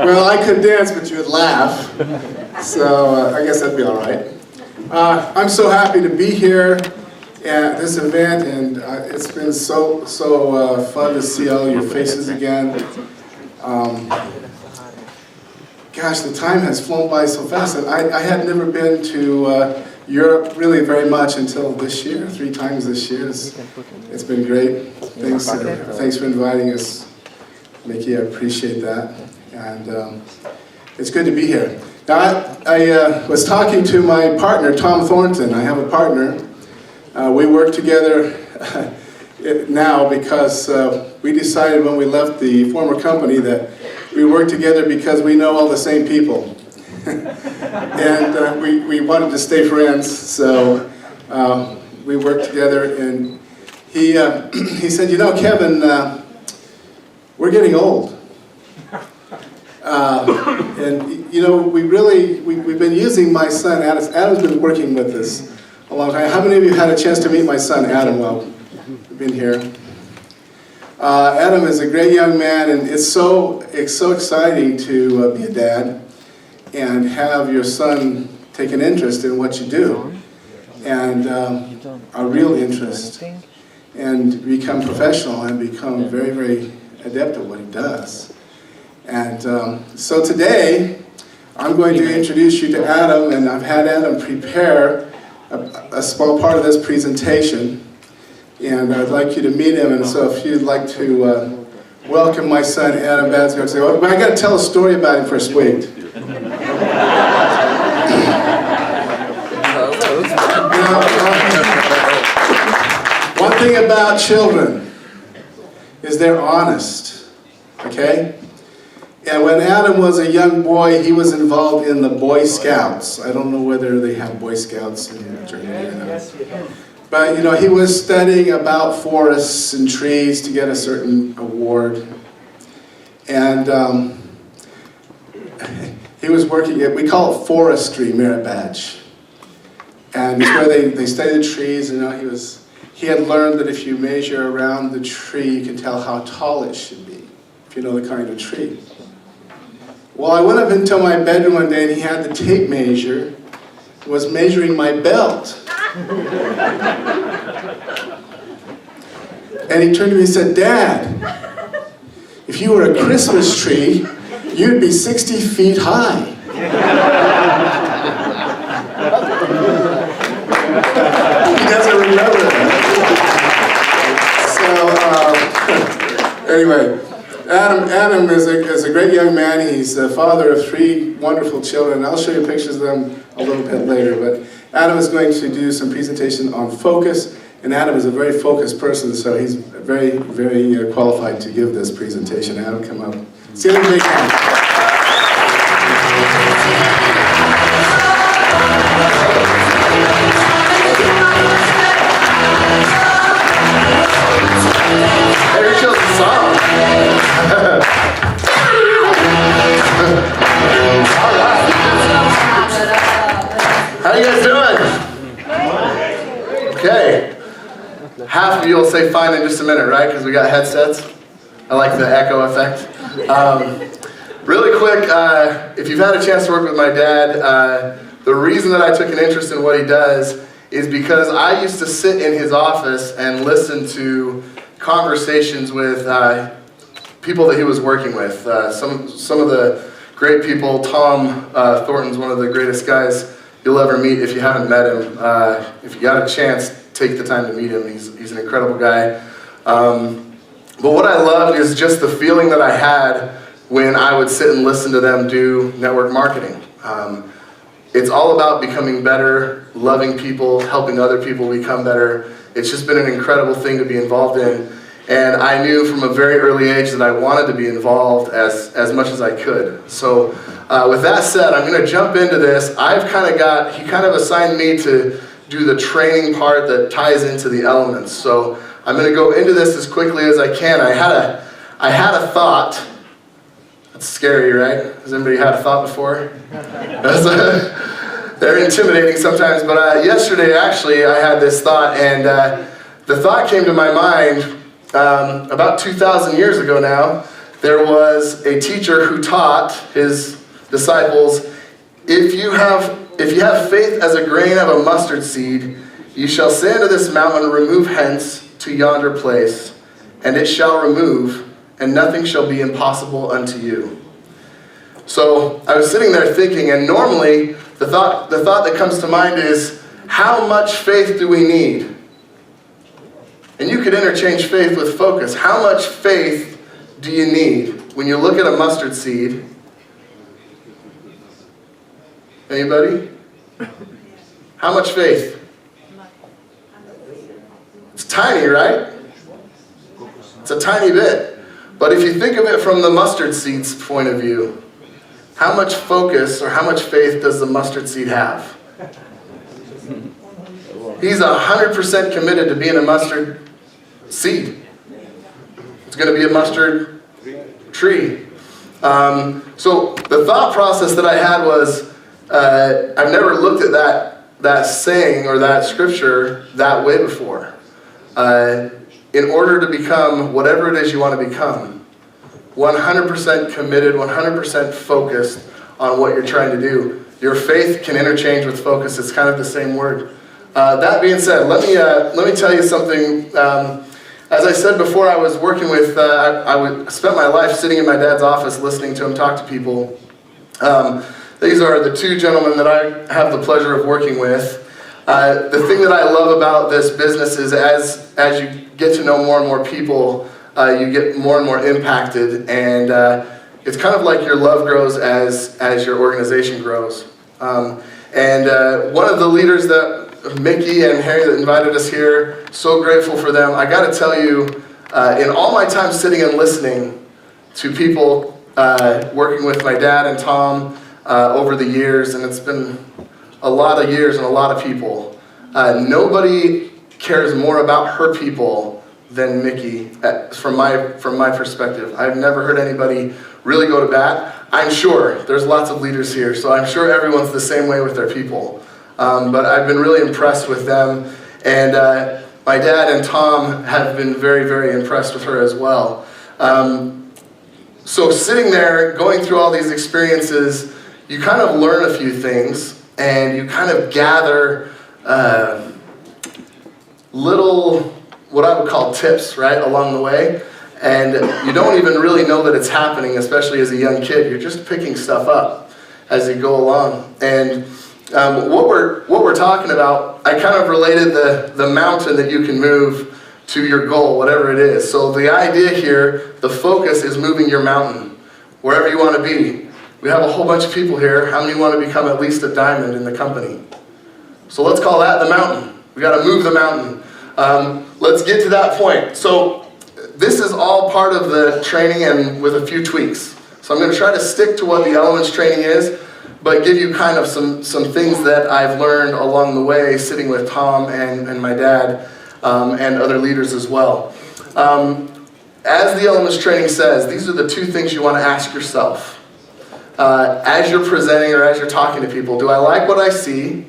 Well, I could dance, but you would laugh. So I guess that'd be all right. I'm so happy to be here at this event, and it's been so fun to see all your faces again. Gosh, the time has flown by so fast. And I had never been to Europe really very much until this year, 3 times this year. It's been great. Thanks for inviting us, Mickey. I appreciate that. And it's good to be here. Now, I was talking to my partner, Tom Thornton. I have a partner. We work together now because we decided when we left the former company that we work together because we know all the same people. And we wanted to stay friends, so we worked together. And he said, you know, Kevin, we're getting old. And you know, we've been using my son, Adam. Adam's been working with us a long time. How many of you had a chance to meet my son, Adam, while you've been here? Adam is a great young man, and it's so exciting to be a dad and have your son take an interest in what you do, and a real interest, and become professional and become very, very adept at what he does. And so today, I'm going to introduce you to Adam, and I've had Adam prepare a small part of this presentation, and I'd like you to meet him. And so if you'd like to welcome my son, Adam Baadsgaard. Say, well, I got to tell a story about him first. Wait. One thing about children is they're honest, okay? And when Adam was a young boy, he was involved in the Boy Scouts. I don't know whether they have Boy Scouts in Germany or not. But you know, he was studying about forests and trees to get a certain award. And he was working at, we call it forestry merit badge. And it's where they study the trees, and you know, he had learned that if you measure around the tree, you can tell how tall it should be, if you know the kind of tree. Well, I went up into my bedroom one day, and he had the tape measure, was measuring my belt. And he turned to me and said, Dad, if you were a Christmas tree, you'd be 60 feet high. He doesn't remember that. So, anyway, Adam is a great young man. He's the father of 3 wonderful children. I'll show you pictures of them a little bit later. But Adam is going to do some presentation on focus. And Adam is a very focused person, so he's very, very qualified to give this presentation. Adam, come up. See you in the How you guys doing? Okay. Half of you will say fine in just a minute, right? Because we got headsets. I like the echo effect. Really quick, if you've had a chance to work with my dad, the reason that I took an interest in what he does is because I used to sit in his office and listen to conversations with people that he was working with. Some of the great people. Tom Thornton's one of the greatest guys you'll ever meet if you haven't met him. If you got a chance, take the time to meet him. He's an incredible guy. But what I loved is just the feeling that I had when I would sit and listen to them do network marketing. It's all about becoming better, loving people, helping other people become better. It's just been an incredible thing to be involved in. And I knew from a very early age that I wanted to be involved as much as I could. So with that said, I'm going to jump into this. He kind of assigned me to do the training part that ties into the elements. So I'm going to go into this as quickly as I can. I had a thought. That's scary, right? Has anybody had a thought before? They're intimidating sometimes, but yesterday actually I had this thought, and the thought came to my mind about 2,000 years ago now. there was a teacher who taught his disciples, if you have faith as a grain of a mustard seed, you shall say unto this mountain, remove hence to yonder place, and it shall remove, and nothing shall be impossible unto you. So I was sitting there thinking, and normally the thought that comes to mind is, how much faith do we need? And you could interchange faith with focus. How much faith do you need when you look at a mustard seed? Anybody? How much faith? It's tiny, right? It's a tiny bit. But if you think of it from the mustard seed's point of view, how much focus or how much faith does the mustard seed have? He's 100% committed to being a mustard seed. It's going to be a mustard tree. So the thought process that I had was, I've never looked at that saying or that scripture that way before. In order to become whatever it is you want to become, 100% committed, 100% focused on what you're trying to do. Your faith can interchange with focus. It's kind of the same word. That being said, let me tell you something. As I said before, I was working with, I spent my life sitting in my dad's office listening to him talk to people. These are the two gentlemen that I have the pleasure of working with. The thing that I love about this business is as you get to know more and more people, you get more and more impacted, and it's kind of like your love grows as your organization grows. And one of the leaders that Mickey and Harry that invited us here, so grateful for them. I got to tell you, in all my time sitting and listening to people, working with my dad and Tom over the years, and it's been a lot of years and a lot of people, nobody cares more about her people than Mickey, from my perspective. I've never heard anybody really go to bat. I'm sure there's lots of leaders here, so I'm sure everyone's the same way with their people. But I've been really impressed with them, and my dad and Tom have been very, very impressed with her as well. So sitting there, going through all these experiences, you kind of learn a few things, and you kind of gather little, what I would call tips, right, along the way. And you don't even really know that it's happening, especially as a young kid. You're just picking stuff up as you go along. And what we're talking about, I kind of related the mountain that you can move to your goal, whatever it is. So the idea here, the focus is moving your mountain, wherever you want to be. We have a whole bunch of people here. How many want to become at least a diamond in the company? So let's call that the mountain. We got to move the mountain. Let's get to that point. So this is all part of the training and with a few tweaks. So I'm going to try to stick to what the Elements training is, but give you kind of some things that I've learned along the way sitting with Tom and my dad and other leaders as well. As the Elements training says, these are the two things you want to ask yourself. As you're presenting or as you're talking to people, do I like what I see?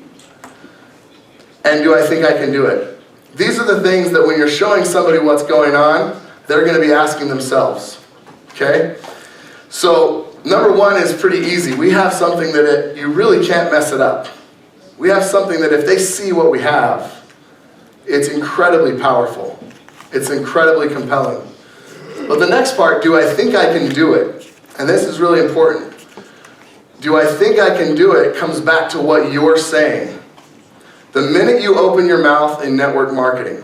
And do I think I can do it? These are the things that when you're showing somebody what's going on, they're going to be asking themselves. Okay? So, number one is pretty easy. We have something that you really can't mess it up. We have something that if they see what we have, it's incredibly powerful. It's incredibly compelling. But the next part, do I think I can do it? And this is really important. Do I think I can do it comes back to what you're saying. The minute you open your mouth in network marketing,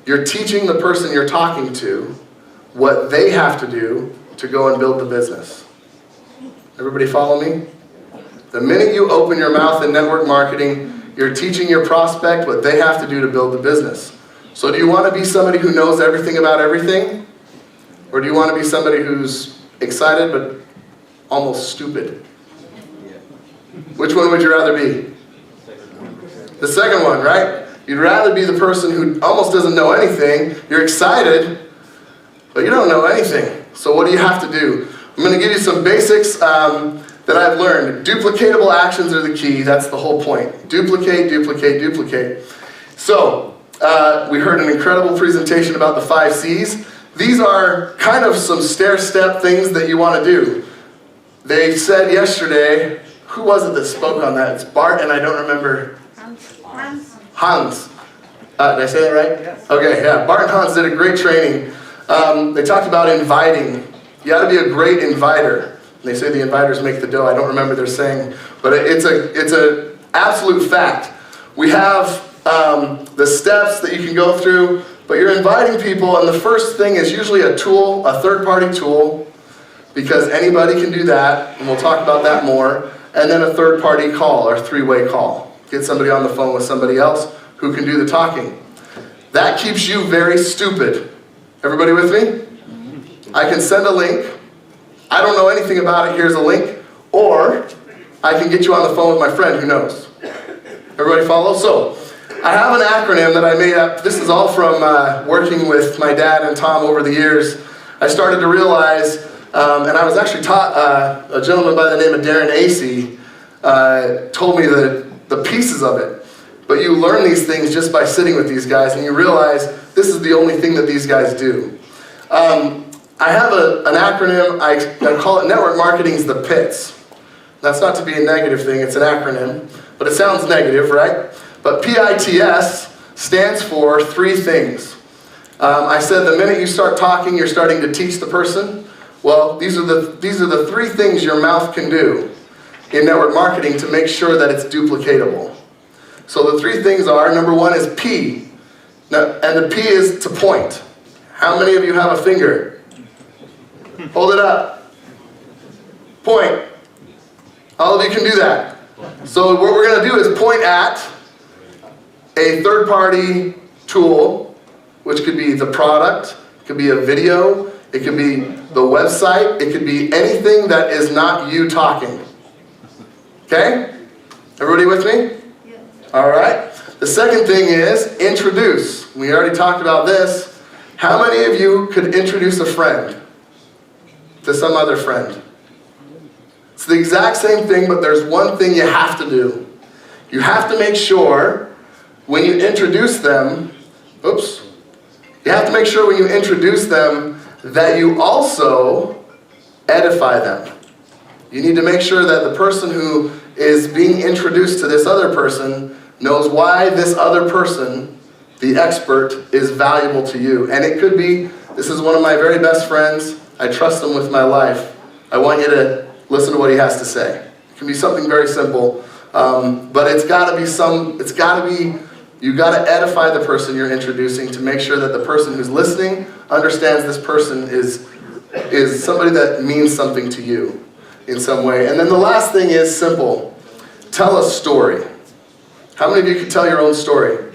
you're teaching the person you're talking to what they have to do to go and build the business. Everybody follow me? The minute you open your mouth in network marketing, you're teaching your prospect what they have to do to build the business. So do you want to be somebody who knows everything about everything? Or do you want to be somebody who's excited but almost stupid? Which one would you rather be? The second one, right? You'd rather be the person who almost doesn't know anything. You're excited, but you don't know anything. So what do you have to do? I'm going to give you some basics that I've learned. Duplicatable actions are the key. That's the whole point. Duplicate, duplicate, duplicate. So we heard an incredible presentation about the 5 C's. these are kind of some stair-step things that you want to do. They said yesterday, who was it that spoke on that? It's Bart, and I don't remember. Hans. Did I say that right? Yes. Okay, yeah. Bart and Hans did a great training. They talked about inviting. You got to be a great inviter. They say the inviters make the dough. I don't remember their saying, but it's a absolute fact. We have the steps that you can go through, but you're inviting people, and the first thing is usually a tool, a third-party tool, because anybody can do that, and we'll talk about that more, and then a third-party call, or three-way call. Get somebody on the phone with somebody else who can do the talking. That keeps you very stupid. Everybody with me? I can send a link. I don't know anything about it, here's a link. Or I can get you on the phone with my friend who knows. Everybody follow? So, I have an acronym that I made up. This is all from working with my dad and Tom over the years. I started to realize, and I was actually taught, a gentleman by the name of Darren Acey told me the pieces of it. But you learn these things just by sitting with these guys, and you realize this is the only thing that these guys do. I have an acronym, I call it Network Marketing's the PITS. That's not to be a negative thing, it's an acronym, but it sounds negative, right? But PITS stands for three things. I said the minute you start talking, you're starting to teach the person. Well, these are the three things your mouth can do in network marketing to make sure that it's duplicatable. So the three things are, number one is P. Now, and the P is to point. How many of you have a finger? Hold it up. Point. All of you can do that. So what we're going to do is point at a third-party tool, which could be the product, it could be a video, it could be the website, it could be anything that is not you talking. Okay? Everybody with me? Yes. All right. The second thing is introduce. We already talked about this. How many of you could introduce a friend to some other friend? It's the exact same thing, but there's one thing you have to do. You have to make sure when you introduce them, you have to make sure when you introduce them that you also edify them. You need to make sure that the person who is being introduced to this other person knows why this other person, the expert, is valuable to you. And it could be, this is one of my very best friends, I trust him with my life. I want you to listen to what he has to say. It can be something very simple, but it's got to be, you got to edify the person you're introducing to make sure that the person who's listening understands this person is somebody that means something to you in some way. And then the last thing is simple. Tell a story. How many of you can tell your own story?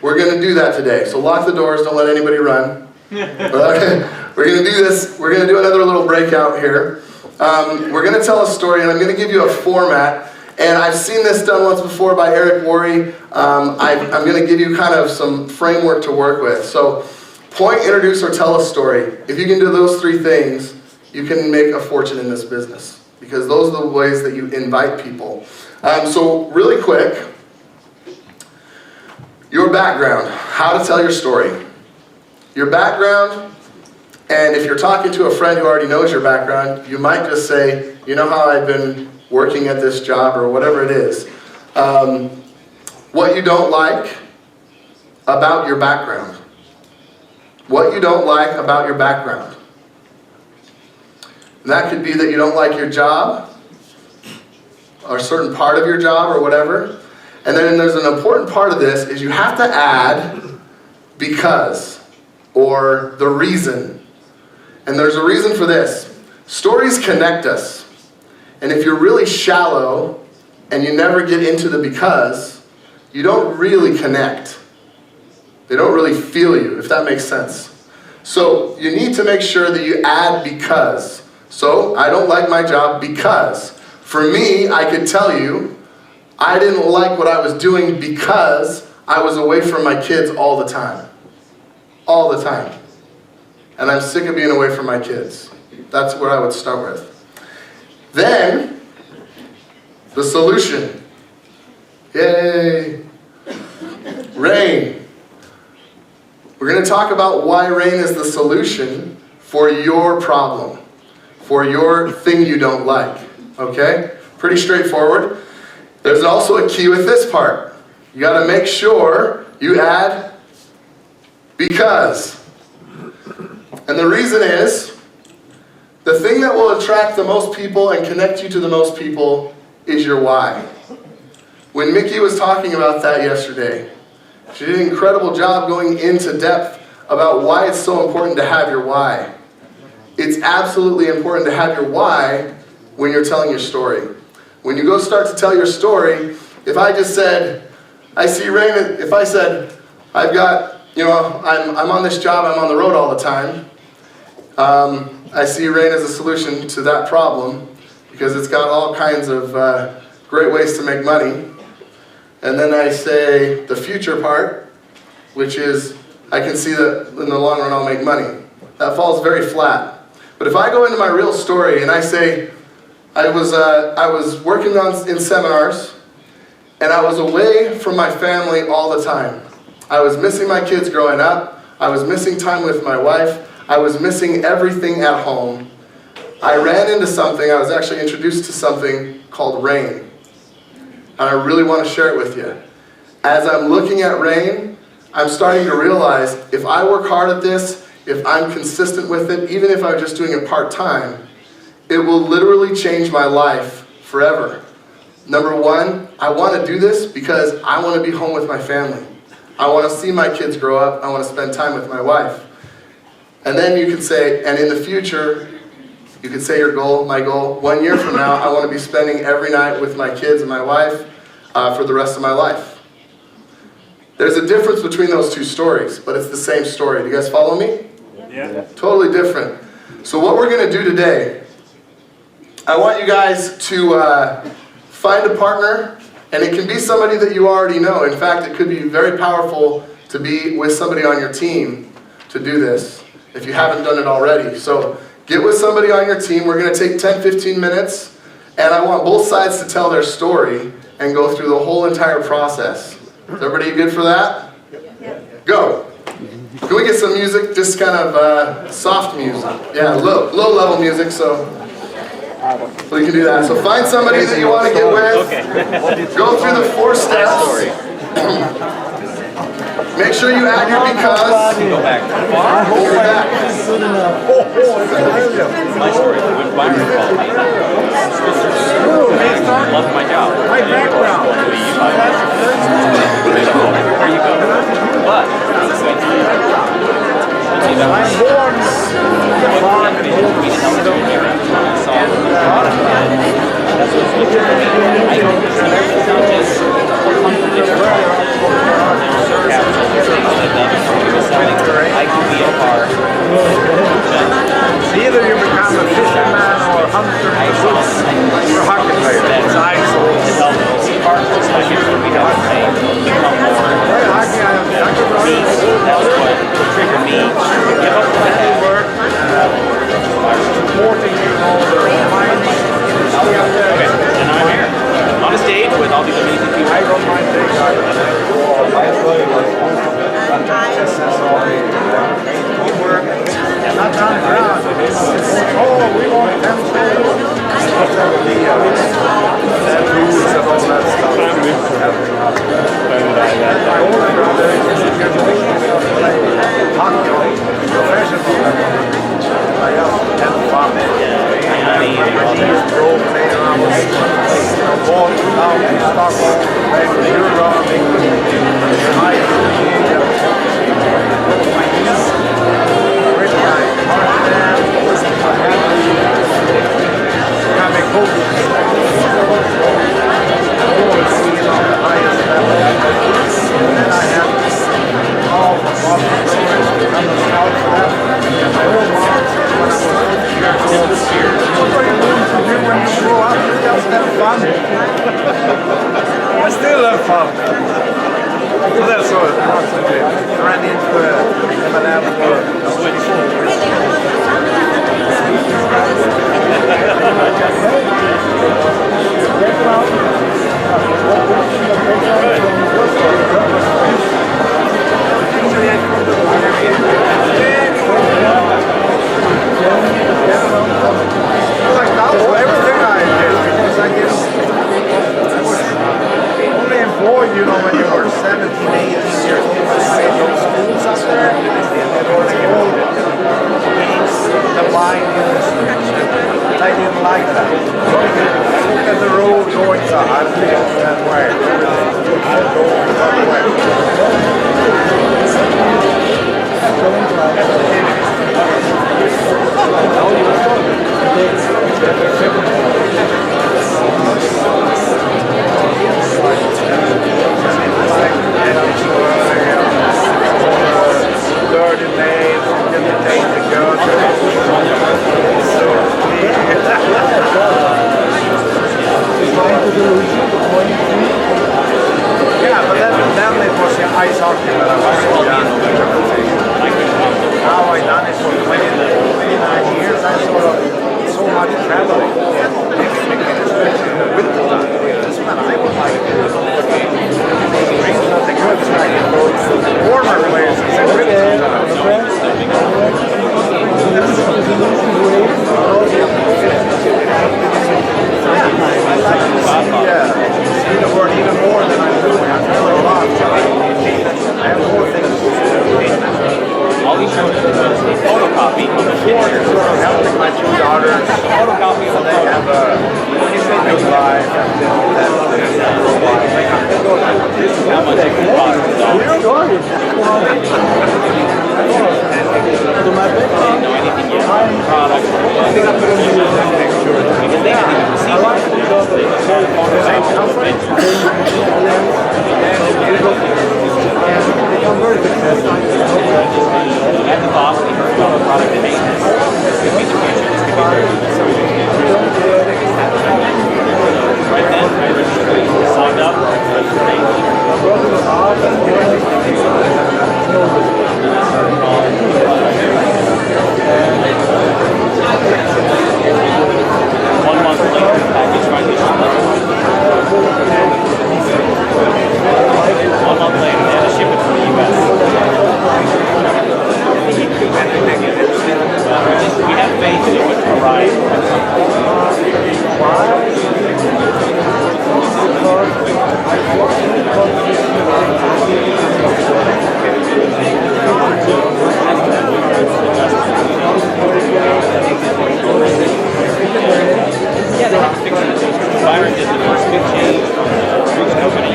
We're going to do that today. So lock the doors, don't let anybody run. We're going to do this. We're going to do another little breakout here. We're going to tell a story, and I'm going to give you a format. And I've seen this done once before by Eric Worre. I'm going to give you kind of some framework to work with. So point, introduce, or tell a story. If you can do those three things, you can make a fortune in this business. Because those are the ways that you invite people. So really quick, your background, how to tell your story. Your background, and if you're talking to a friend who already knows your background, you might just say, you know how I've been working at this job or whatever it is. What you don't like about your background. What you don't like about your background. And that could be that you don't like your job, or a certain part of your job, or whatever. And then there's an important part of this, is you have to add because, or the reason. And there's a reason for this. Stories connect us. And if you're really shallow, and you never get into the because, you don't really connect. They don't really feel you, if that makes sense. So you need to make sure that you add because. So, I don't like my job because. For me, I could tell you, I didn't like what I was doing because I was away from my kids all the time. All the time. And I'm sick of being away from my kids. That's where I would start with. Then, the solution. Yay! Rain. We're going to talk about why rain is the solution for your problem, for your thing you don't like. Okay? Pretty straightforward. There's also a key with this part. You got to make sure you add because. And the reason is, the thing that will attract the most people and connect you to the most people is your why. When Mickey was talking about that yesterday, she did an incredible job going into depth about why it's so important to have your why. It's absolutely important to have your why when you're telling your story. When you go start to tell your story, if I just said, I see rain, if I said, I've got, I'm on this job, I'm on the road all the time, I see rain as a solution to that problem because it's got all kinds of great ways to make money. And then I say the future part, which is I can see that in the long run I'll make money. That falls very flat. But if I go into my real story and I say I was working in seminars and I was away from my family all the time. I was missing my kids growing up. I was missing time with my wife. I was missing everything at home. I ran into something, I was actually introduced to something called rain. And I really want to share it with you. As I'm looking at rain, I'm starting to realize if I work hard at this, if I'm consistent with it, even if I'm just doing it part-time, it will literally change my life forever. Number one, I want to do this because I want to be home with my family. I want to see my kids grow up. I want to spend time with my wife. And then you can say, and in the future, you can say your goal, my goal, 1 year from now, I want to be spending every night with my kids and my wife for the rest of my life. There's a difference between those two stories, but it's the same story. Do you guys follow me? Yeah. Totally different. So what we're going to do today, I want you guys to find a partner, and it can be somebody that you already know. In fact, it could be very powerful to be with somebody on your team to do this, if you haven't done it already. So get with somebody on your team. We're going to take 10-15 minutes, and I want both sides to tell their story and go through the whole entire process. Is everybody good for that? Go. Can we get some music, just kind of soft music? Yeah, low level music, so we can do that. So find somebody that you want to get with. Go through the 4 steps. Make sure you add your because. Go back. Hold it back. My story. When Byron called me, loved my job. My background. Where you go? But I'm born we saw the product. That's what's looking for me. I don't just I can be a car. Either you become a fisherman or a hunter or a hockey player. It's partners like it we have to say become more that was what triggered me to give up my head work, supporting you all the mining. Okay, and I'm here on a stage with all these amazing people. I wrote my thing. We work not on the ground. We want them to that rules and all that stuff. My older brother is professional. I have fun. My knees broke later on. I walked down to Stockholm, back to Europe, I still have fun. So that's all. Ran into a like that. Look at the road going to Untitled that way. I'll go that way. Dirty names, imitate the girls. So yeah, but then it was the ice hockey when I was so young. Now I've done it for 29 years. I sort of so much traveling. Especially in the winter time. That's when I would like to do something good. So I can go to warmer places in winter time. See the word even more than I'm doing. I travel a lot. I have more things to do. All he showed us was a photocopy of the picture. I'm helping my two daughters. Photocopy So of they have a good life. how much it would cost the dog. I didn't know anything yet about the product. Because they hadn't even received it. They just had photos out of the at the thought when he heard about the product and maintenance, this could be the future, this could be very good. Right then, I signed up. One month later, the package finally showed up. 1 month later, they had to ship it from the US. We have faith that it would arrive. Yeah, they have to fix it. Byron did the first big change from the Greek company.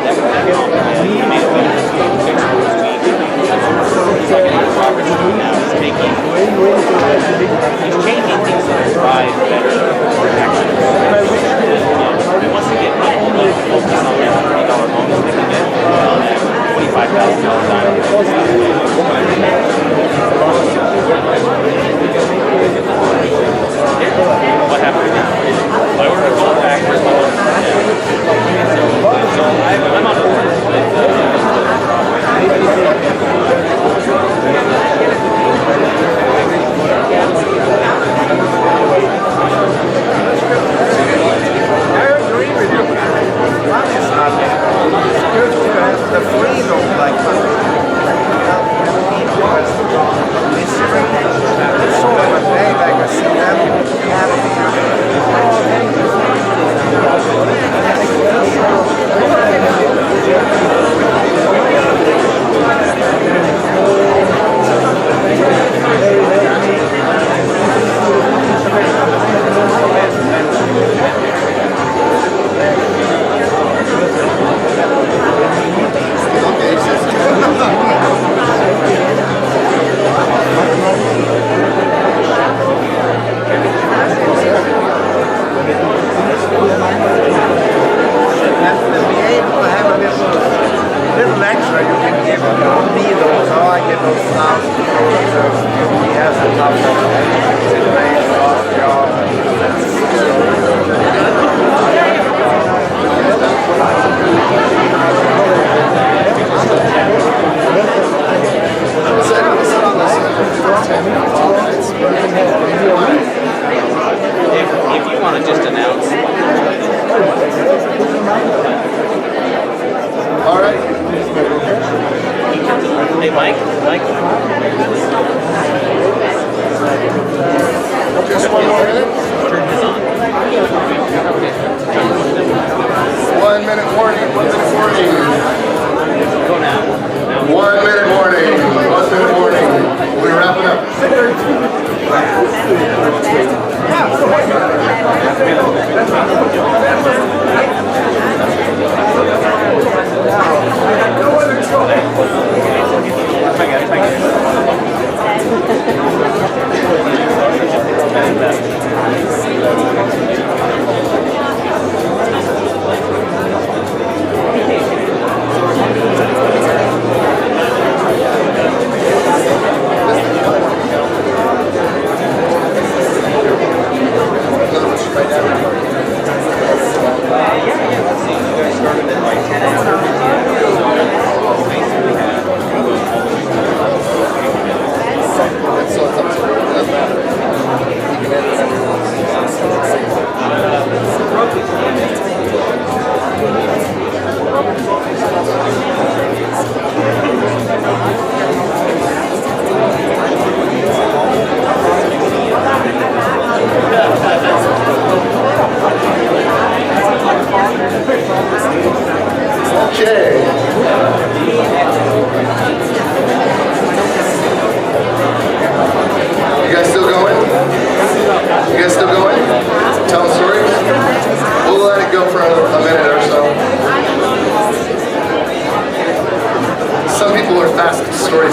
That complicated. He made a better fix for his week. Progress now is taking. He's changing things that drive better.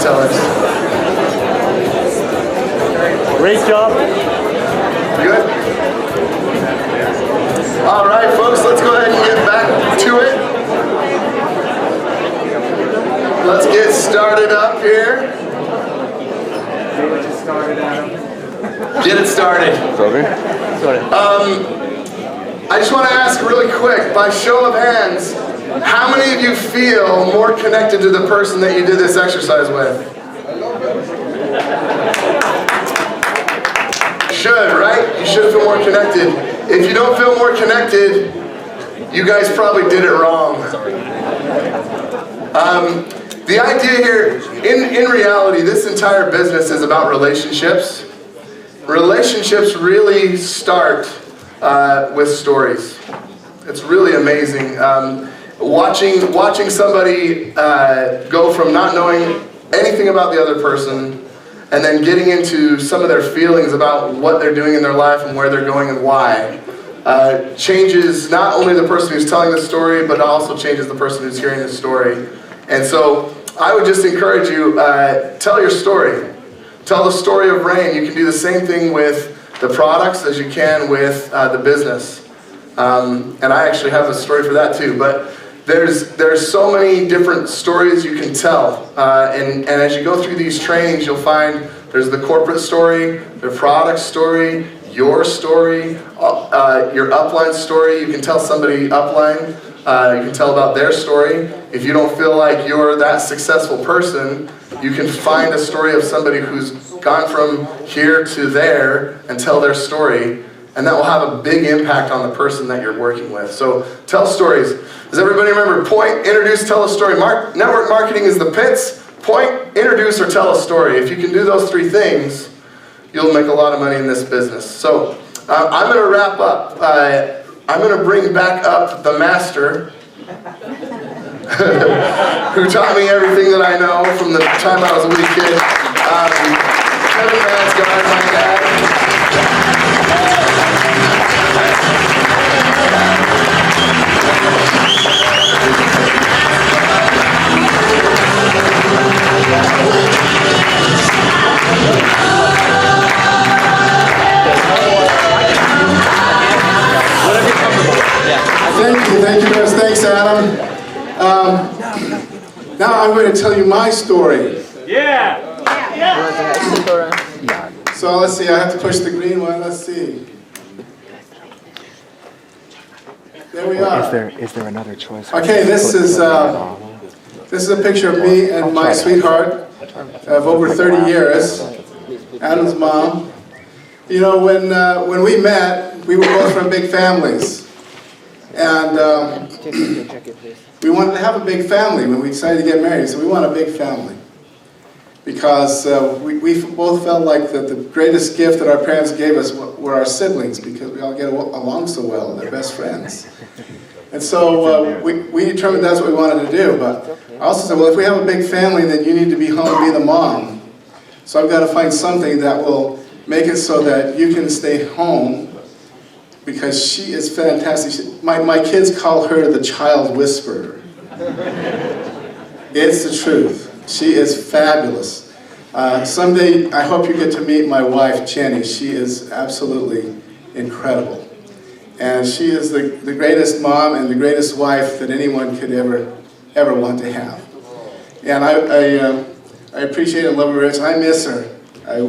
storytellers. Great job. Good? All right, folks, let's go ahead and get back to it. Let's get started up here. Get it started. I just want to ask really quick, by show of hands, how many of you feel more connected to the person that you did this exercise with? Should, right? You should feel more connected. If you don't feel more connected, you guys probably did it wrong. The idea here, in reality, this entire business is about relationships. Relationships really start with stories. It's really amazing. Watching somebody go from not knowing anything about the other person and then getting into some of their feelings about what they're doing in their life and where they're going and why changes not only the person who's telling the story, but also changes the person who's hearing the story. And so I would just encourage you, tell your story. Tell the story of Rain. You can do the same thing with the products as you can with the business. And I actually have a story for that too. But there's so many different stories you can tell. And as you go through these trainings, you'll find there's the corporate story, the product story, your story, your upline story. You can tell somebody upline. You can tell about their story. If you don't feel like you're that successful person, you can find a story of somebody who's gone from here to there and tell their story, and that will have a big impact on the person that you're working with. So tell stories. Does everybody remember point, introduce, tell a story? Network marketing is the PITS. Point, introduce, or tell a story. If you can do those three things, you'll make a lot of money in this business. So I'm going to wrap up. I'm going to bring back up the master who taught me everything that I know from the time I was a wee kid. Baadsgaard, my dad. Thank you, Chris. Thanks, Adam. Now I'm going to tell you my story. Yeah. So let's see, I have to push the green one. Let's see. There we are. Is there another choice? Okay, this is a picture of me and my sweetheart of over 30 years, Adam's mom. You know, when we met, we were both from big families. And we wanted to have a big family when we decided to get married. So we want a big family. Because we both felt like that the greatest gift that our parents gave us were our siblings, because we all get along so well, they're best friends. And so we determined that's what we wanted to do. But I also said, well, if we have a big family, then you need to be home and be the mom. So I've got to find something that will make it so that you can stay home, because she is fantastic. My kids call her the child whisperer. It's the truth. She is fabulous. Someday, I hope you get to meet my wife, Jenny. She is absolutely incredible. And she is the greatest mom and the greatest wife that anyone could ever want to have. And I appreciate and love her rich. I miss her. I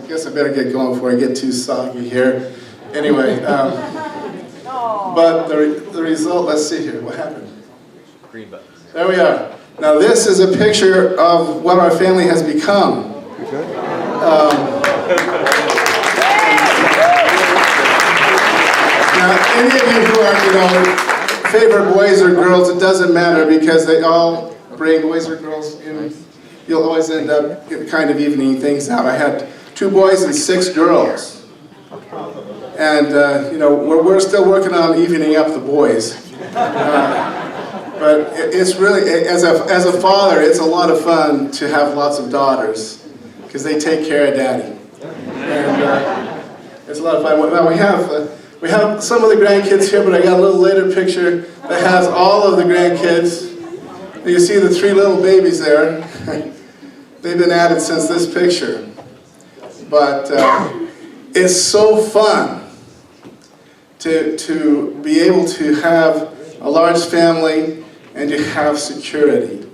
guess I better get going before I get too soggy here. Anyway, but the result, let's see here, what happened? Green button. There we are. Now this is a picture of what our family has become. Now any of you who are, favor boys or girls, it doesn't matter, because they all bring boys or girls in. You'll always end up kind of evening things out. I had 2 boys and 6 girls. And, we're still working on evening up the boys. But it's really, as a father, it's a lot of fun to have lots of daughters, because they take care of daddy. And it's a lot of fun. Now we have some of the grandkids here, but I got a little later picture that has all of the grandkids. You see the 3 little babies there. they've been added since this picture. But it's so fun to be able to have a large family and to have security.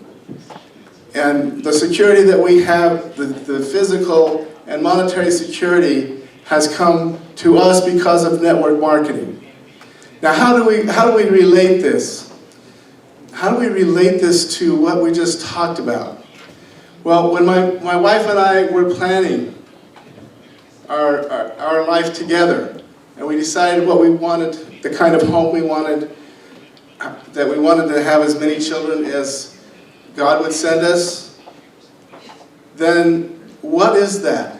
And the security that we have, the physical and monetary security, has come to us because of network marketing. Now, how do we relate this? How do we relate this to what we just talked about? Well, when my wife and I were planning our life together, and we decided what we wanted, the kind of home we wanted, that we wanted to have as many children as God would send us, then what is that?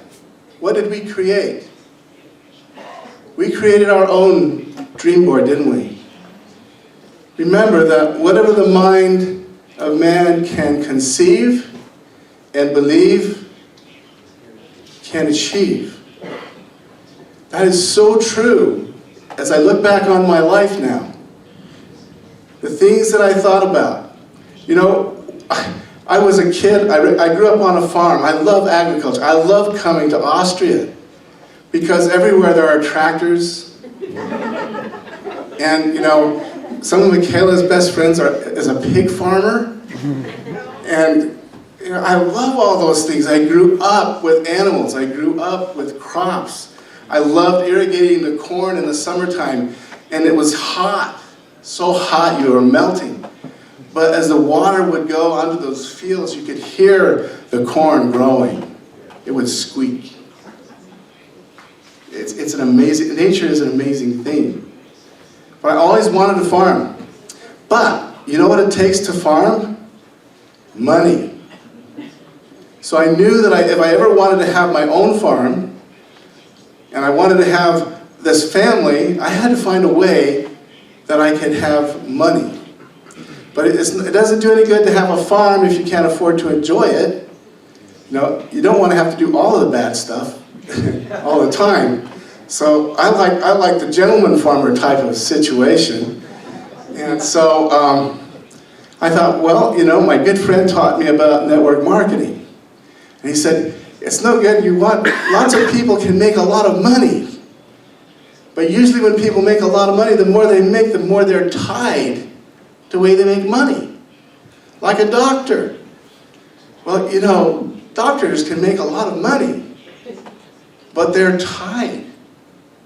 What did we create? We created our own dream board, didn't we? Remember that whatever the mind of man can conceive and believe, can achieve. That is so true as I look back on my life now. The things that I thought about. You know, I was a kid, I grew up on a farm. I love agriculture. I love coming to Austria because everywhere there are tractors. And, you know, some of Michaela's best friends is a pig farmer. And, you know, I love all those things. I grew up with animals. I grew up with crops. I loved irrigating the corn in the summertime, and it was hot, so hot you were melting. But as the water would go onto those fields, you could hear the corn growing. It would squeak. It's an amazing, nature is an amazing thing. But I always wanted to farm. But you know what it takes to farm? Money. So I knew that if I ever wanted to have my own farm, and I wanted to have this family, I had to find a way that I could have money. But it doesn't do any good to have a farm if you can't afford to enjoy it. You know, you don't want to have to do all of the bad stuff all the time. So I like the gentleman farmer type of situation. And so I thought, well, you know, my good friend taught me about network marketing. And he said, it's no good, lots of people can make a lot of money. But usually when people make a lot of money, the more they make, the more they're tied to the way they make money. Like a doctor. Well, you know, doctors can make a lot of money, but they're tied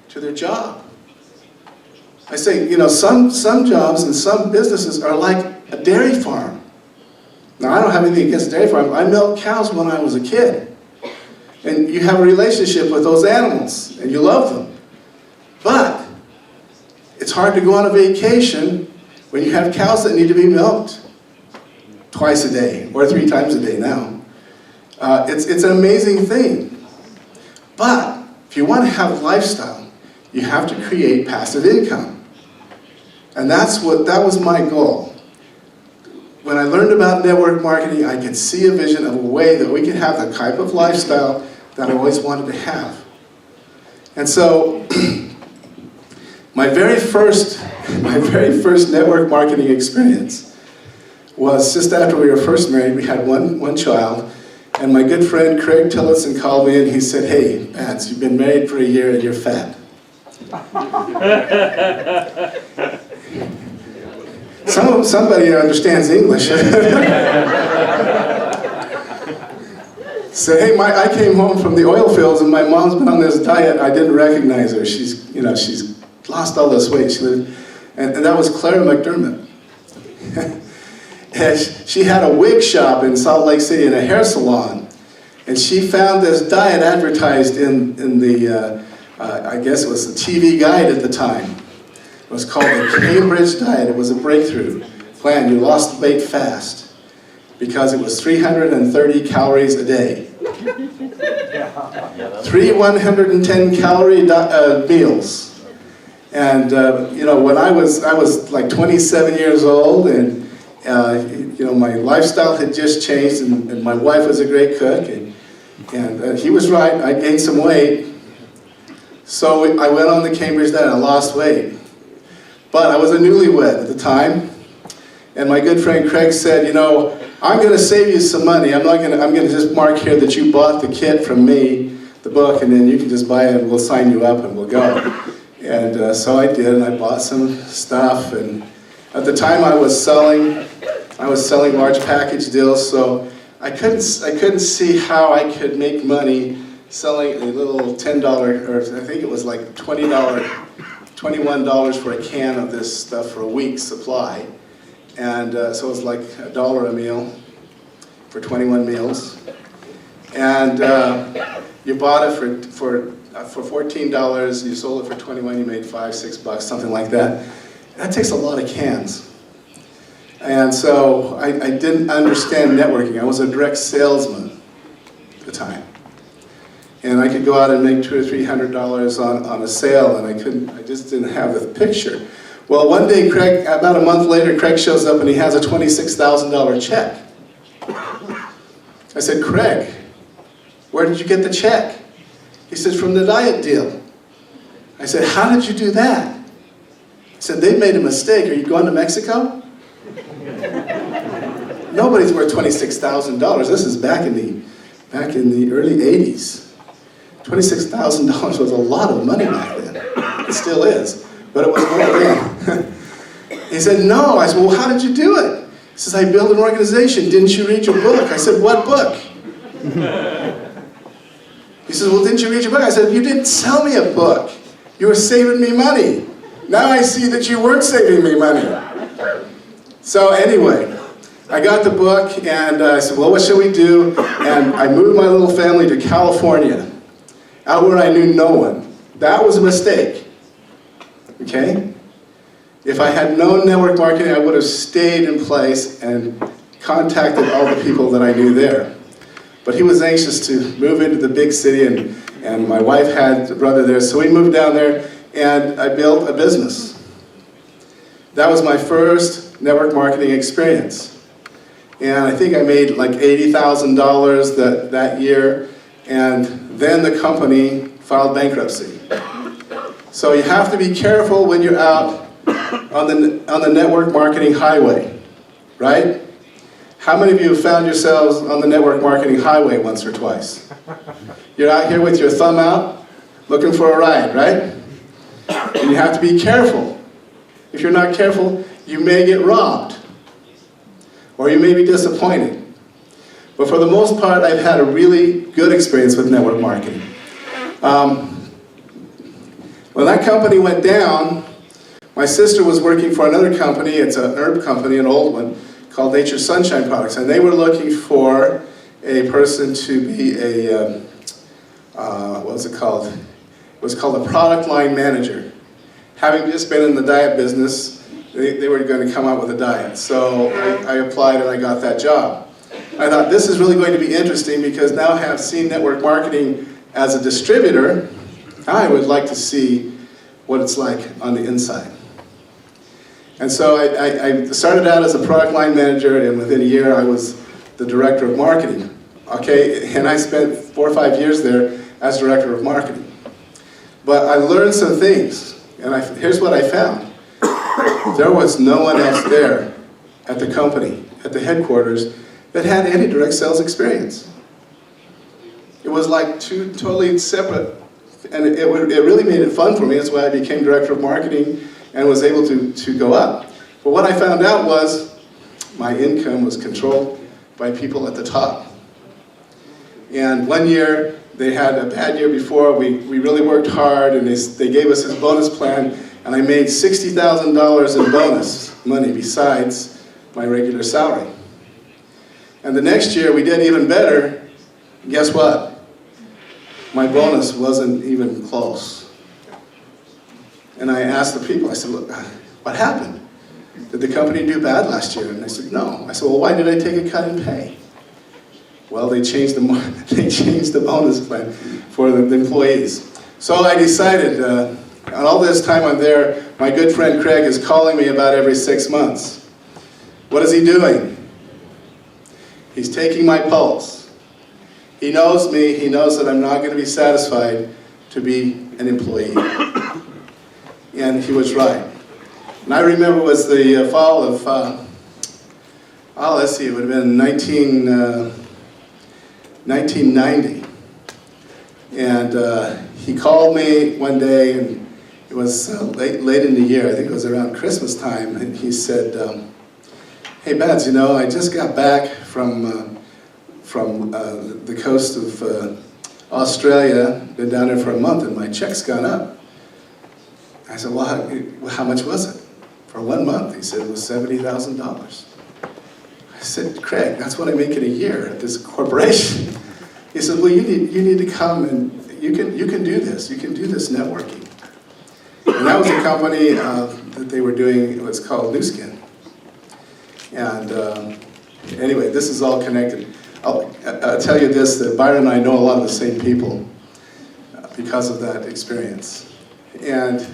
to their job. I say, you know, some jobs and some businesses are like a dairy farm. Now, I don't have anything against dairy farm. I milked cows when I was a kid. And you have a relationship with those animals, and you love them. But it's hard to go on a vacation when you have cows that need to be milked twice a day, or 3 times a day now. It's an amazing thing. But if you want to have a lifestyle, you have to create passive income. And that was my goal. When I learned about network marketing, I could see a vision of a way that we could have the type of lifestyle that I always wanted to have. And so, my very first network marketing experience was just after we were first married. We had one child, and my good friend Craig Tillotson called me and he said, "Hey, Bads, you've been married for a year and you're fat." Somebody understands English. Said, "Hey, I came home from the oil fields and my mom's been on this diet. I didn't recognize her. She's lost all this weight." And that was Clara McDermott. And she had a wig shop in Salt Lake City and a hair salon. And she found this diet advertised in the, I guess it was the TV guide at the time. It was called the Cambridge Diet. It was a breakthrough plan. You lost weight fast because it was 330 calories a day. 3 110-calorie meals. And you know, when I was like 27 years old, and you know, my lifestyle had just changed, and my wife was a great cook, and he was right. I gained some weight, so I went on the Cambridge diet. I lost weight, but I was a newlywed at the time, and my good friend Craig said, "You know, I'm going to save you some money. I'm going to just mark here that you bought the kit from me, the book, and then you can just buy it and we'll sign you up and we'll go. And so I did, and I bought some stuff. And at the time I was selling large package deals, so I couldn't see how I could make money selling a little $10, or I think it was like $21 for a can of this stuff for a week's supply. And so it was like $1 a meal for 21 meals. And you bought it for $14, you sold it for 21, you made $5, $6, something like that. That takes a lot of cans. And so I didn't understand networking. I was a direct salesman at the time. And I could go out and make $200 or $300 on a sale, and I just didn't have the picture. Well, one day, Craig, about a month later, Craig shows up and he has a $26,000 check. I said, Craig, where did you get the check? He said, from the diet deal. I said, how did you do that? He said, they made a mistake. Are you going to Mexico? Nobody's worth $26,000. This is back in the early 80s. $26,000 was a lot of money back then. It still is, but it was more then. He said, no. I said, well, how did you do it? He says, I built an organization. Didn't you read your book? I said, what book? He says, well, didn't you read your book? I said, you didn't sell me a book. You were saving me money. Now I see that you weren't saving me money. So anyway, I got the book, and I said, well, what shall we do? And I moved my little family to California, out where I knew no one. That was a mistake, okay? If I had known network marketing, I would have stayed in place and contacted all the people that I knew there. But he was anxious to move into the big city, and my wife had a brother there, so we moved down there, and I built a business. That was my first network marketing experience. And I think I made like $80,000 that year, and then the company filed bankruptcy. So you have to be careful when you're out on the network marketing highway, right? How many of you have found yourselves on the network marketing highway once or twice? You're out here with your thumb out, looking for a ride, right? And you have to be careful. If you're not careful, you may get robbed, or you may be disappointed. But for the most part, I've had a really good experience with network marketing. When that company went down, my sister was working for another company. It's an herb company, an old one, called Nature Sunshine Products. And they were looking for a person to be a, what was it called? It was called a product line manager. Having just been in the diet business, they were going to come out with a diet. So I applied and I got that job. I thought, this is really going to be interesting, because now I have seen network marketing as a distributor. I would like to see what it's like on the inside. And so I started out as a product line manager, and within a year I was the director of marketing. Okay, and I spent 4 or 5 years there as director of marketing. But I learned some things, and here's what I found. There was no one else there at the company, at the headquarters, that had any direct sales experience. It was like two totally separate, and it really made it fun for me. That's why I became director of marketing and was able to go up. But what I found out was my income was controlled by people at the top. And one year, they had a bad year before, we really worked hard, and they gave us this bonus plan, and I made $60,000 in bonus money besides my regular salary. And the next year, we did even better. Guess what? My bonus wasn't even close. And I asked the people, I said, look, what happened? Did the company do bad last year? And they said, no. I said, well, why did I take a cut in pay? Well, they changed the bonus plan for the employees. So I decided, on all this time I'm there, my good friend Craig is calling me about every 6 months. What is he doing? He's taking my pulse. He knows me, he knows that I'm not going to be satisfied to be an employee. And he was right. And I remember it was the fall of oh, let's see, it would have been 1990. And he called me one day, and it was late in the year, I think it was around Christmas time, and he said, hey, Bads, you know, I just got back from the coast of Australia, been down there for a month, and my check's gone up. I said, well, how much was it? For 1 month, he said, it was $70,000. I said, Craig, that's what I make in a year at this corporation. He said, well, you need to come, and you can do this. You can do this networking. And that was a company that they were doing. It was called New Skin. And anyway, this is all connected. I'll tell you this, that Byron and I know a lot of the same people because of that experience. And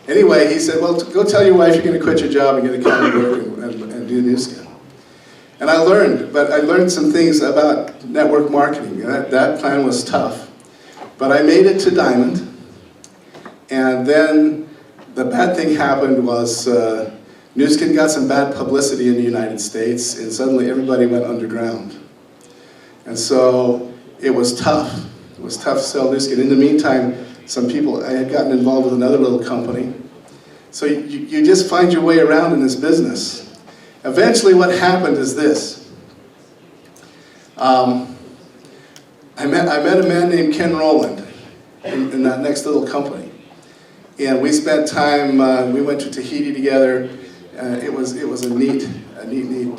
anyway, he said, well, go tell your wife you're going to quit your job and get a come to work and do New Skin. And I learned some things about network marketing. That plan was tough. But I made it to Diamond. And then the bad thing happened was New Skin got some bad publicity in the United States, and suddenly everybody went underground. And so it was tough. It was tough to sell New Skin. In the meantime, I had gotten involved with another little company. So you just find your way around in this business. Eventually what happened is this. I met a man named Ken Rowland in that next little company. And we spent time, we went to Tahiti together. It was a neat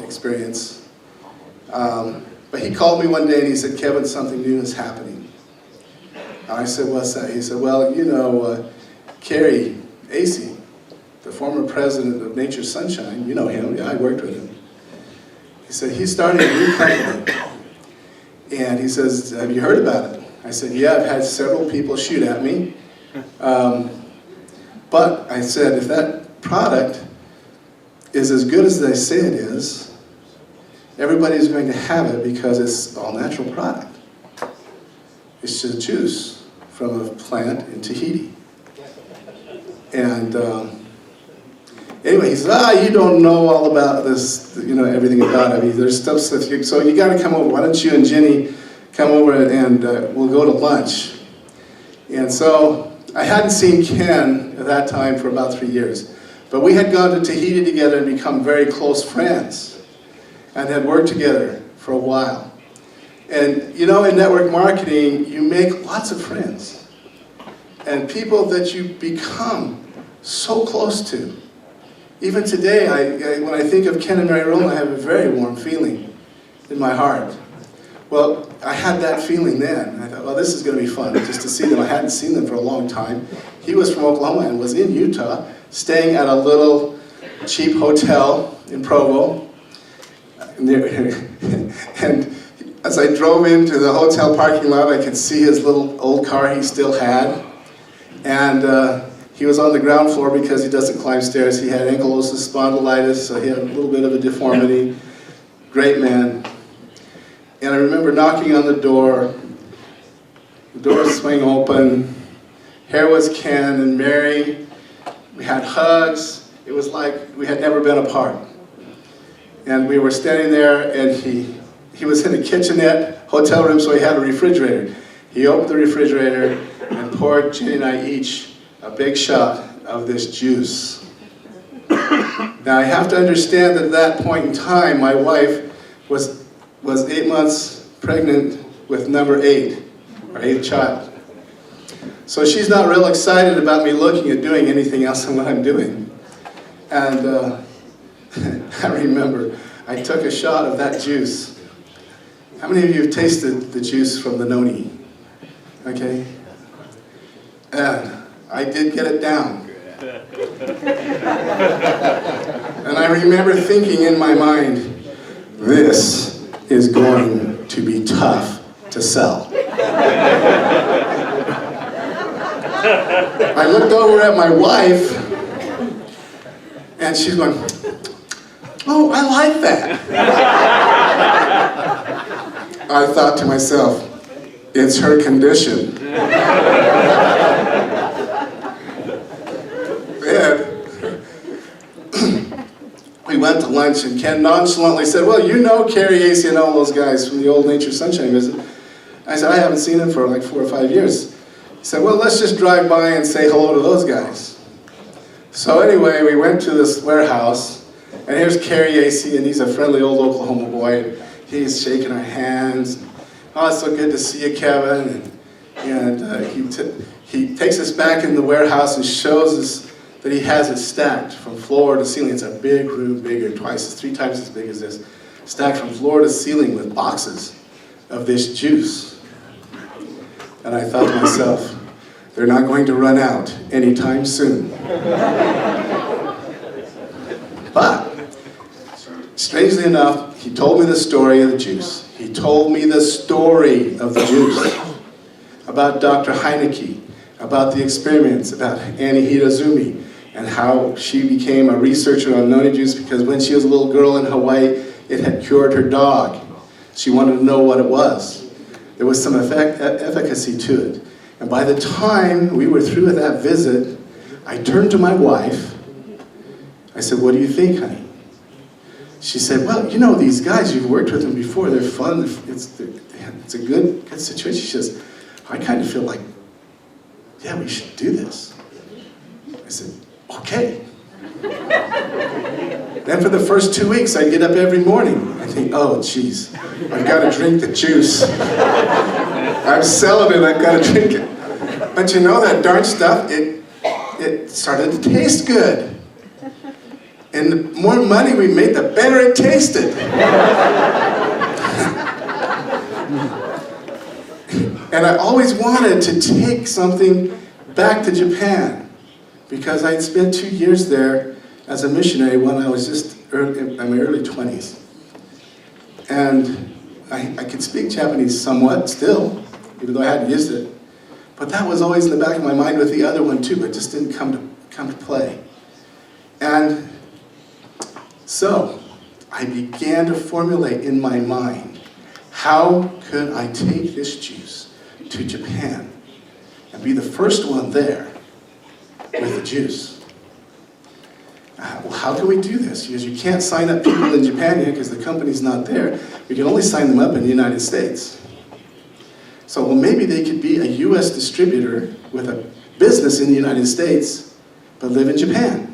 experience. But he called me one day and he said, Kevin, something new is happening. I said, what's that? He said, well, you know, Kerry Acey, the former president of Nature Sunshine, you know him, yeah, I worked with him. He said, he's starting a new company. And he says, have you heard about it? I said, yeah, I've had several people shoot at me. But I said, if that product is as good as they say it is, everybody's going to have it because it's all natural product. It's just juice from a plant in Tahiti. And anyway, he said, you don't know all about this, you know, everything about it. I mean, there's stuff, so you got to come over. Why don't you and Jenny come over and we'll go to lunch. And so I hadn't seen Ken at that time for about 3 years. But we had gone to Tahiti together and become very close friends and had worked together for a while. And you know, in network marketing, you make lots of friends and people that you become so close to. Even today, when I think of Ken and Mary Rowland, I have a very warm feeling in my heart. Well, I had that feeling then. I thought, well, this is going to be fun, just to see them. I hadn't seen them for a long time. He was from Oklahoma and was in Utah, staying at a little cheap hotel in Provo. And as I drove into the hotel parking lot, I could see his little old car he still had. And he was on the ground floor because he doesn't climb stairs. He had ankylosing spondylitis, so he had a little bit of a deformity. Great man. And I remember knocking on the door swing open. Here was Ken and Mary. We had hugs. It was like we had never been apart. And we were standing there, and he was in a kitchenette hotel room, so he had a refrigerator. He opened the refrigerator and poured Jenny and I each a big shot of this juice. Now I have to understand that at that point in time, my wife was 8 months pregnant with number 8, our 8th child. So she's not real excited about me looking at doing anything else than what I'm doing. And I remember I took a shot of that juice. How many of you have tasted the juice from the noni? Okay? And I did get it down. And I remember thinking in my mind, this is going to be tough to sell. I looked over at my wife, and she's going, oh, I like that. I thought to myself, it's her condition. And we went to lunch, and Ken nonchalantly said, well, you know Carrie Acey and all those guys from the old Nature Sunshine visit. I said, I haven't seen them for like 4 or 5 years. He said, well, let's just drive by and say hello to those guys. So anyway, we went to this warehouse, and here's Carrie Acey, and he's a friendly old Oklahoma boy. He's shaking our hands. Oh, it's so good to see you, Kevin. And he takes us back in the warehouse and shows us that he has it stacked from floor to ceiling. It's a big room, bigger, 3 times as big as this, stacked from floor to ceiling with boxes of this juice. And I thought to myself, they're not going to run out anytime soon. But, strangely enough, he told me the story of the juice. He told me the story of the juice, about Dr. Heineke, about the experiments, about Annie Hirozumi, and how she became a researcher on noni juice because when she was a little girl in Hawaii, it had cured her dog. She wanted to know what it was. There was some efficacy to it. And by the time we were through with that visit, I turned to my wife. I said, what do you think, honey? She said, well, you know, these guys, you've worked with them before, they're fun, it's a good situation. She says, I kind of feel like, yeah, we should do this. I said, okay. Then for the first 2 weeks, I get up every morning. I think, oh, geez, I've got to drink the juice. I'm selling it, I've got to drink it. But you know that darn stuff, it started to taste good. And the more money we made, the better it tasted. And I always wanted to take something back to Japan because I'd spent 2 years there as a missionary when I was just in my early 20s. And I could speak Japanese somewhat still, even though I hadn't used it. But that was always in the back of my mind with the other one too, but just didn't come to play. And so I began to formulate in my mind, how could I take this juice to Japan and be the first one there with the juice? Well, how can we do this? Because you can't sign up people in Japan yet because the company's not there. We can only sign them up in the United States. So, well, maybe they could be a US distributor with a business in the United States, but live in Japan.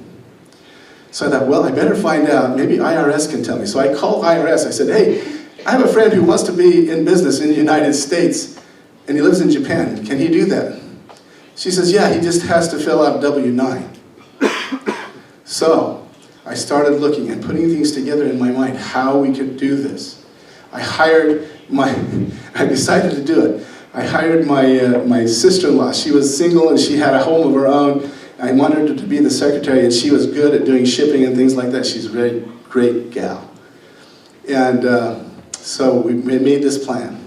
So I thought, well, I better find out. Maybe IRS can tell me. So I called IRS. I said, hey, I have a friend who wants to be in business in the United States, and he lives in Japan. Can he do that? She says, yeah, he just has to fill out W-9. So I started looking and putting things together in my mind, how we could do this. I decided to do it. I hired my sister-in-law. She was single and she had a home of her own. I wanted her to be the secretary, and she was good at doing shipping and things like that. She's a very great gal. And so we made this plan.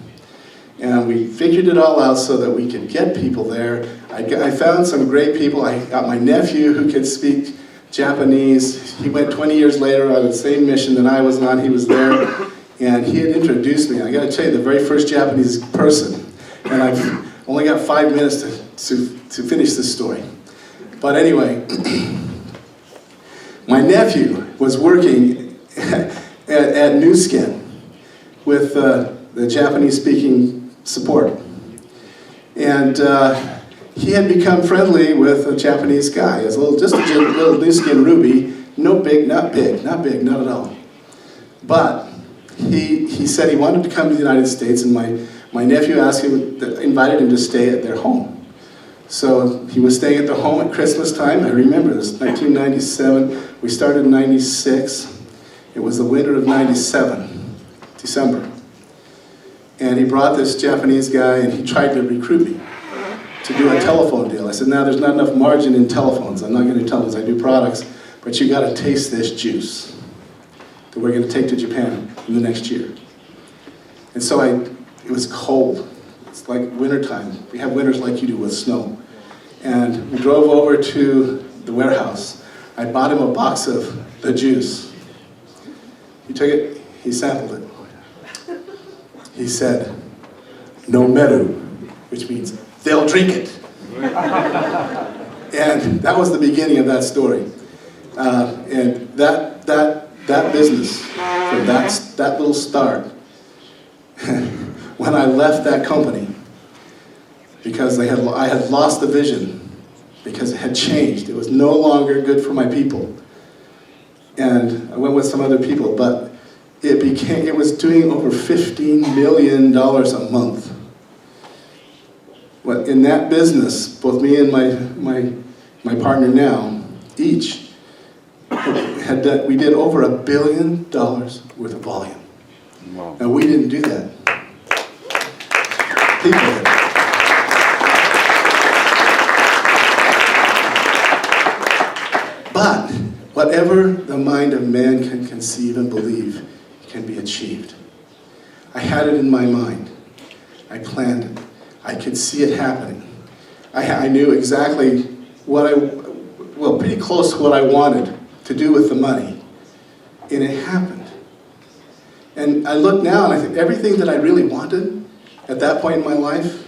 And we figured it all out so that we could get people there. I found some great people. I got my nephew who could speak Japanese. He went 20 years later on the same mission that I was on. He was there, and he had introduced me. I got to tell you, the very first Japanese person. And I've only got 5 minutes to finish this story. But anyway, my nephew was working at New Skin with the Japanese-speaking support. And he had become friendly with a Japanese guy. He was just a little New Skin Ruby, not big, not at all. But he said he wanted to come to the United States, and my nephew invited him to stay at their home. So he was staying at the home at Christmas time. I remember this, 1997. We started in 96. It was the winter of 97, December. And he brought this Japanese guy, and he tried to recruit me to do a telephone deal. I said, now there's not enough margin in telephones. I'm not going to do telephones, I do products, but you got to taste this juice that we're going to take to Japan in the next year. And so it was cold. It's like wintertime. We have winters like you do with snow. And we drove over to the warehouse. I bought him a box of the juice. He took it, he sampled it. He said, no meru, which means they'll drink it. And that was the beginning of that story. And that that business, from that little start, when I left that company, because I had lost the vision, because it had changed. It was no longer good for my people. And I went with some other people, but it was doing over $15 million a month. Well, in that business, both me and my partner now, each, we did over $1 billion worth of volume. Wow. Now, we didn't do that. People did. But whatever the mind of man can conceive and believe can be achieved. I had it in my mind. I planned it. I could see it happening. I knew exactly pretty close to what I wanted to do with the money. And it happened. And I look now and I think everything that I really wanted at that point in my life,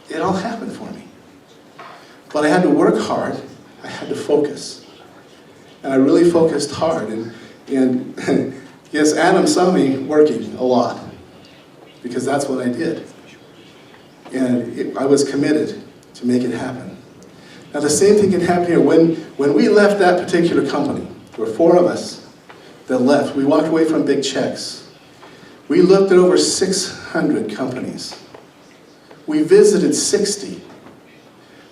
it all happened for me. But I had to work hard. I had to focus. And I really focused hard. And yes, Adam saw me working a lot, because that's what I did. And I was committed to make it happen. Now the same thing can happen here. When we left that particular company, there were 4 of us that left. We walked away from big checks. We looked at over 600 companies. We visited 60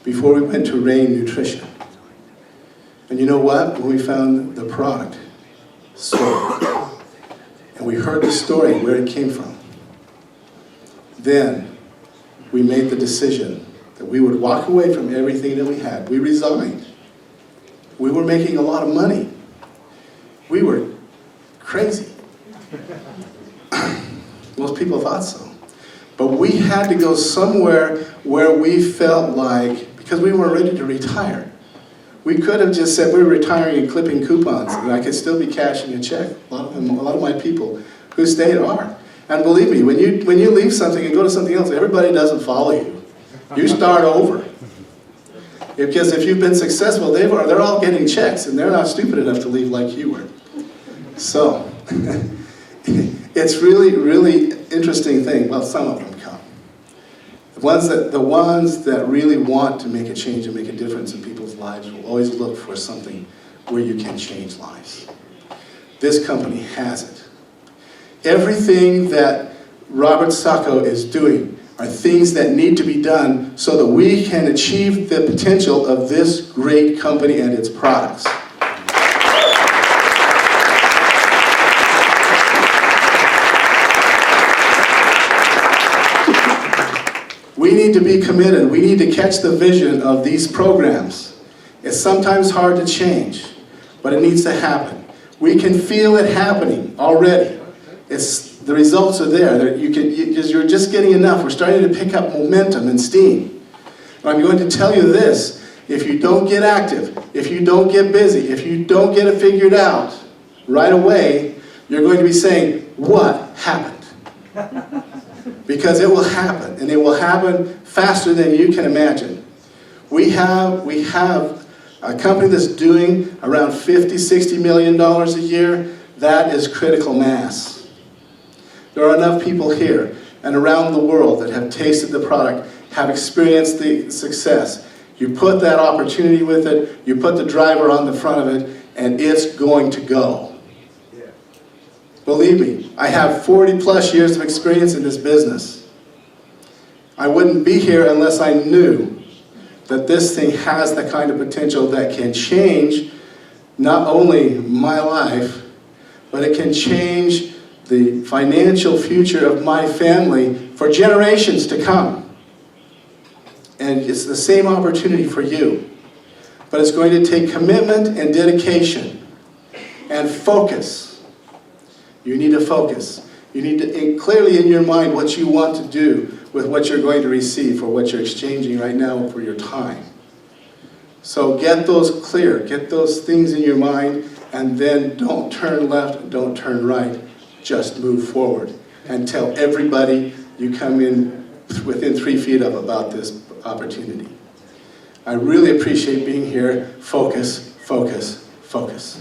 before we went to Rain Nutrition. And you know what? When we found the product sold, and we heard the story, where it came from, then we made the decision that we would walk away from everything that we had. We resigned. We were making a lot of money. We were crazy. Most people thought so. But we had to go somewhere where we felt like, because we weren't ready to retire, we could have just said we're retiring and clipping coupons, and I could still be cashing a check. A lot of my people who stayed are. And believe me, when you leave something and go to something else, everybody doesn't follow you. You start over. Because if you've been successful, they're all getting checks, and they're not stupid enough to leave like you were. So, it's really, really interesting thing. Well, some of them come. The ones that really want to make a change and make a difference in people's lives will always look for something where you can change lives. This company has it. Everything that Robert Sacco is doing are things that need to be done so that we can achieve the potential of this great company and its products. We need to be committed. We need to catch the vision of these programs. It's sometimes hard to change, but it needs to happen. We can feel it happening already. The results are there. You're just getting enough. We're starting to pick up momentum and steam. And I'm going to tell you this. If you don't get active, if you don't get busy, if you don't get it figured out right away, you're going to be saying, what happened? Because it will happen, and it will happen faster than you can imagine. We have a company that's doing around $50–60 million a year. That is critical mass. There are enough people here and around the world that have tasted the product, have experienced the success. You put that opportunity with it, you put the driver on the front of it, and it's going to go. Yeah. Believe me, I have 40+ years of experience in this business. I wouldn't be here unless I knew that this thing has the kind of potential that can change not only my life, but it can change the financial future of my family for generations to come. And it's the same opportunity for you. But it's going to take commitment and dedication and focus. You need to focus. You need to clearly in your mind what you want to do with what you're going to receive for what you're exchanging right now for your time. So get those clear, get those things in your mind, and then don't turn left, don't turn right. Just move forward and tell everybody you come in within 3 feet of about this opportunity. I really appreciate being here. Focus, focus, focus.